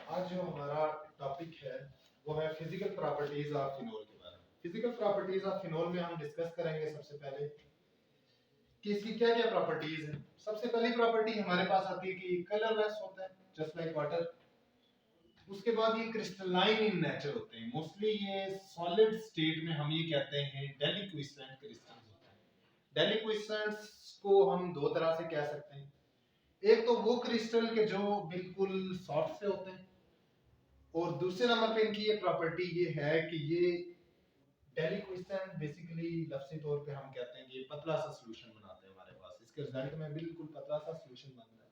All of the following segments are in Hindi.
आज जो हमारा टॉपिक है वो है फिजिकल प्रॉपर्टीज ऑफ फिनोल के बारे में। फिजिकल प्रॉपर्टीज ऑफ फिनोल में हम डिस्कस करेंगे सबसे पहले कि इसकी क्या क्या प्रॉपर्टीज हैं। सबसे पहली प्रॉपर्टी हमारे पास आती है कि कलरलेस होता है जस्ट लाइक वाटर। उसके बाद ये क्रिस्टलाइन इन नेचर होते हैं, मोस्टली ये सॉलिड स्टेट में हम ये कहते हैं डेलिक्विसेंट क्रिस्टल्स होते हैं। डेलिक्विसेंट्स को हम दो तरह से कह सकते हैं, एक तो वो क्रिस्टल के जो बिल्कुल सॉफ्ट से होते हैं, और दूसरे नंबर पे इनकी ये प्रॉपर्टी ये है कि ये डेलिक्विसेंट बेसिकली लफ्ज़ी तौर पे हम कहते हैं कि ये पतला सा सॉल्यूशन बनाते हैं हमारे पास, इसके रिजल्ट में बिल्कुल पतला सा सॉल्यूशन बनता है।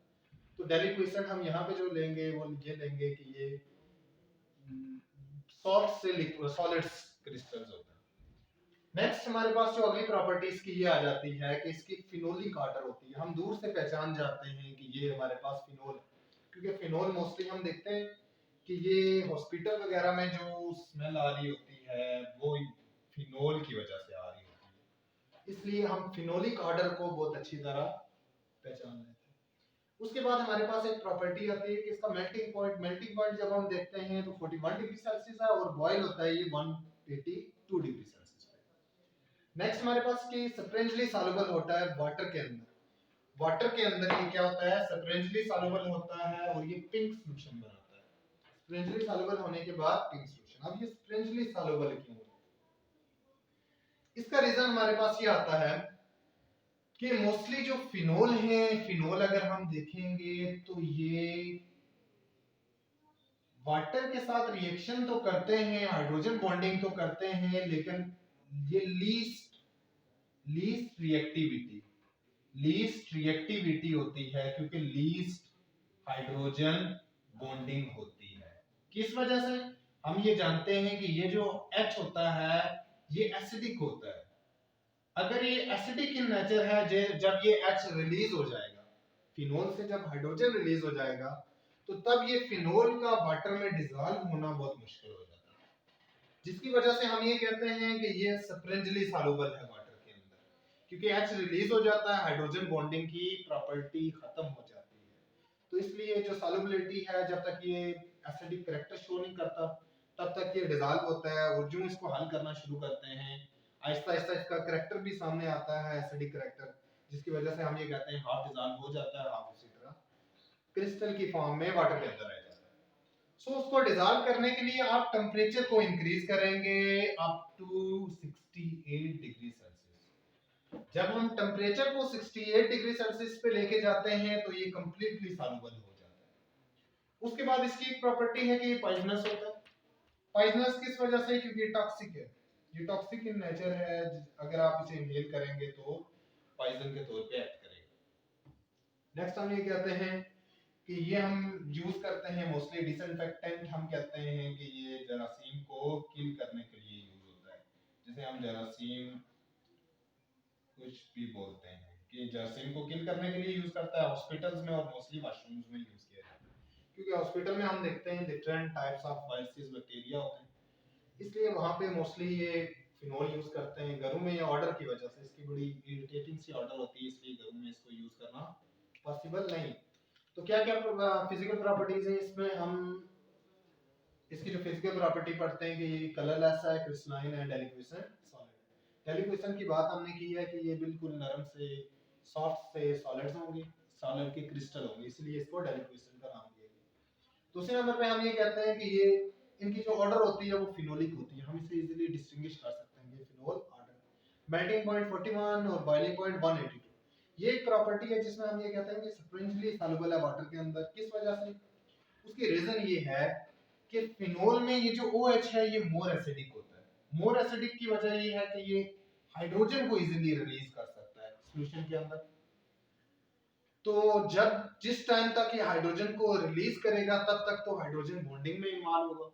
तो डेलिक्विसेंट हम यहाँ पे जो लेंगे वो ये लेंगे कि ये सॉफ्ट से लिक्विड सॉलिड क्रिस्टल्स होते हैं। नेक्स्ट हमारे पास जो अगली प्रॉपर्टीज की ये आ जाती है कि इसकी फिनोलिक ऑर्डर होती है। हम दूर से पहचान जाते हैं कि ये हमारे पास फिनोल, क्योंकि फिनोल मोस्टली हम देखते हैं कि ये हॉस्पिटल वगैरह में जो स्मेल आ रही होती है वो फिनोल की वजह से आ रही होती है, इसलिए हम फिनोलिक ऑर्डर को बहुत अच्छी तरह पहचान लेते हैं। उसके बाद हमारे पास एक प्रॉपर्टी आती है कि इसका मेल्टिंग पॉइंट। मेल्टिंग पॉइंट जब हम देखते हैं तो 41 डिग्री सेल्सियस है और बॉयल होता है ये 182 डिग्री सेल्सियस पे। नेक्स्ट हमारे पास की स्ट्रेंजली सॉल्युबल होता है वाटर के अंदर। वाटर के अंदर ये क्या होता है, स्ट्रेंजली सॉल्युबल होता है और ये पिंक सॉल्यूशन बनाता है। स्ट्रेंजली सॉल्युबल होने के बाद पिंक सॉल्यूशन। अब ये स्ट्रेंजली सॉल्युबल क्यों है, इसका रीजन हमारे पास ये आता है कि मोस्टली जो फिनोल है, फिनोल अगर हम देखेंगे तो ये वाटर के साथ रिएक्शन तो करते हैं, हाइड्रोजन बॉन्डिंग तो करते हैं, लेकिन ये लीस्ट रिएक्टिविटी होती है क्योंकि लीस्ट हाइड्रोजन बॉन्डिंग होती है। किस वजह से? हम ये जानते हैं कि ये जो H होता है ये एसिडिक होता है। अगर ये एसिडिक इन नेचर है, जब ये H रिलीज हो जाएगा, फिनोल से जब हाइड्रोजन रिलीज हो जाएगा तो तब ये फिनोल का वाटर में डिसॉल्व होना बहुत मुश्किल हो जाता है, जिसकी वजह से हम ये कहते हैं कि ये स्प्रेंजली सॉल्युबल है वाटर के अंदर, क्योंकि H रिलीज हो जाता है, हाइड्रोजन बॉन्डिंग की प्रॉपर्टी खत्म हो जाती है। तो इसलिए जो सॉल्युबिलिटी है, जब तक ये एसिडिक कैरेक्टर शो नहीं करता तब तक ये डिसॉल्व होता है, और जो इसको हल करना शुरू करते हैं आहिस्ता आहिस्ता इसका कैरेक्टर भी सामने आता है, एसिडिक कैरेक्टर, जिसकी वजह से हम ये कहते हैं हाफ डिसॉल्व हो जाता है, हाफ उसी तरह क्रिस्टल की फॉर्म में वाटर के अंदर रह जाता है। सो उसको डिसॉल्व करने के लिए आप टेम्परेचर को इंक्रीज करेंगे अप टू 68 डिग्री सेल्सियस। जब हम टेम्परेचर को 68 डिग्री सेल्सियस पे लेके जाते हैं तो ये कंप्लीटली सॉल्युबल हो जाता है। उसके बाद इसकी एक प्रॉपर्टी है कि ये पॉइजनस होता है। पॉइजनस किस वजह से? क्योंकि ये टॉक्सिक है, ये टॉक्सिक इन नेचर है, अगर आप इसे इनहेल करेंगे तो पॉइजन के तौर पे एक्ट करेगा। नेक्स्ट हम ये कहते हैं कि ये हम यूज करते हैं मोस्टली डिसइंफेक्टेंट। हम कहते हैं कि ये जरासीम को किल करने के लिए यूज होता है, जिसे हम जरासीम कुछ भी बोलते हैं, कि जरासीम को किल करने के लिए यूज करता है हॉस्पिटल्स में और मोस्टली वॉशरूम्स में यूज किया जाता है, क्योंकि हॉस्पिटल में हम देखते हैं different types of viruses bacteria होते हैं, इसलिए वहां पे मोस्टली ये फिनोल यूज करते हैं। घरों में ये ऑर्डर की वजह से इसकी बड़ी इरिटेटिंग सी ऑर्डर होती है, इसलिए घरों में इसको यूज करना पॉसिबल नहीं। तो क्या क्या फिजिकल प्रॉपर्टीज है इसमें, हम इसकी जो फिजिकल प्रॉपर्टी पढ़ते हैं कि ये कलरलेस है, क्रिस्टलाइन है, डेलिक्विसेंट सॉलिड। डेलिक्विसेंट की बात हमने की है कि ये बिल्कुल नरम से सॉफ्ट से सॉलिड्स होंगे, सॉलिड के क्रिस्टल होंगे, इसलिए इसको डेलिक्विसेंट का नाम दिया गया। दूसरे नंबर पे हम ये कहते हैं कि ये इनकी जो ऑर्डर होती है वो फिनोलिक होती है, हम इसे इजीली डिस्टिंग्विश कर सकते हैं, ये फिनोल ऑर्डर। मेल्टिंग पॉइंट 41 और बॉइलिंग पॉइंट 182, ये एक प्रॉपर्टी है जिसमें हम ये कहते हैं कि स्प्रिंजली सॉल्युबल है वाटर के अंदर। किस वजह से? उसकी रीजन ये है कि फिनोल में ये जो OH है ये मोर एसिडिक होता है। मोर एसिडिक की वजह ये है कि ये हाइड्रोजन को इजीली रिलीज कर सकता है सॉल्यूशन के अंदर। तो जब जिस टाइम तक ये हाइड्रोजन को रिलीज करेगा तब तक तो हाइड्रोजन बॉन्डिंग में इन्वॉल्व होगा,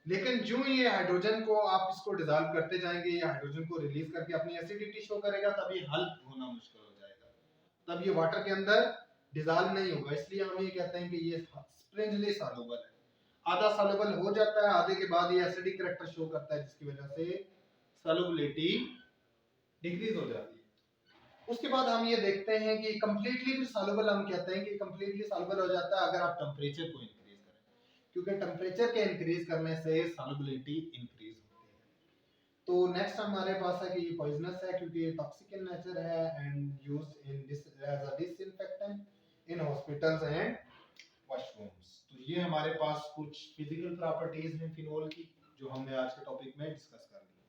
लेकिन जो ये हाइड्रोजन को आप इसको डिसॉल्व करते जाएंगे, ये हाइड्रोजन को रिलीज करके अपनी एसिडिटी शो करेगा, तब ये हल होना मुश्किल हो जाएगा, तब ये वाटर के अंदर डिसॉल्व नहीं होगा। इसलिए हम ये कहते हैं कि ये स्प्रिंजली सॉल्युबल है। आधा सॉल्युबल हो जाता है, आधे के बाद ये एसिडिक कैरेक्टर शो करता है, जिसकी वजह से सॉल्युबिलिटी डिक्रीज हो जाती है। उसके बाद हम ये देखते हैं कि कंप्लीटली भी सॉल्युबल, हम कहते हैं कि कंप्लीटली सॉल्युबल हो जाता है अगर आप टेंपरेचर को इंक्रीज करें। क्योंकि टेम्परेचर के इंक्रीज करने से सॉल्युबिलिटी इंक्रीज होती है। तो नेक्स्ट हमारे पास है कि ये पॉइजनस है क्योंकि ये टॉक्सिक इन नेचर है and used in this as a disinfectant in hospitals and washrooms. तो ये हमारे पास कुछ फिजिकल प्रॉपर्टीज हैं फिनोल की जो हमने आज के टॉपिक में डिस्कस कर ली।